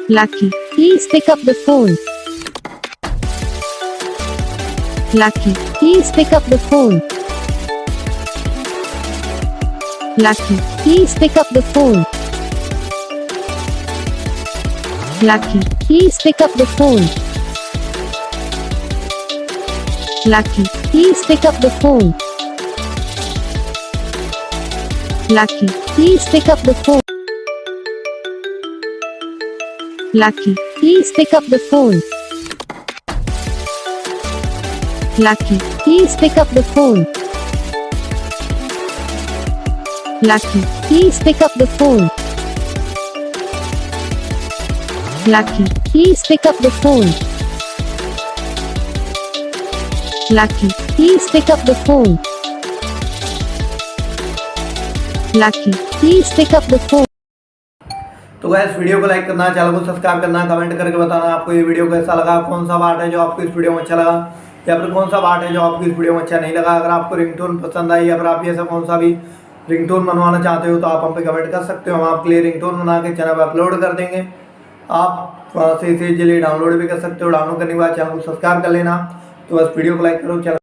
Lucky, please pick up the phone. Lucky, please pick up the phone. Lucky, please pick up the phone. Lucky, please pick up the phone. Lucky, please pick up the phone. Lucky, please pick up the phone. Lucky, please pick up the phone. Lucky, please pick up the phone. Lucky, please pick up the phone. Lucky, please pick up the phone. Lucky, please pick up the phone. Lucky, please pick up the phone. तो guys video को like करना, channel को subscribe करना, comment करके बताना आपको ये video कैसा लगा, कौन सा पार्ट है जो आपको इस वीडियो में अच्छा लगा या फिर कौन सा पार्ट है जो आपको इस वीडियो में अच्छा नहीं लगा। अगर आपको रिंगटोन पसंद आई या फिर आप ऐसा कौन सा भी रिंगटोन बनवाना चाहते हो तो आप हम पे कमेंट कर सकते हो। हम आपके लिए रिंगटोन बना के चैनल पर अपलोड कर देंगे। आप वहाँ से इसे इजीली डाउनलोड भी कर सकते हो। डाउनलोड करने के बाद चैनल को सब्सक्राइब कर लेना। तो बस वीडियो को लाइक करो, चैनल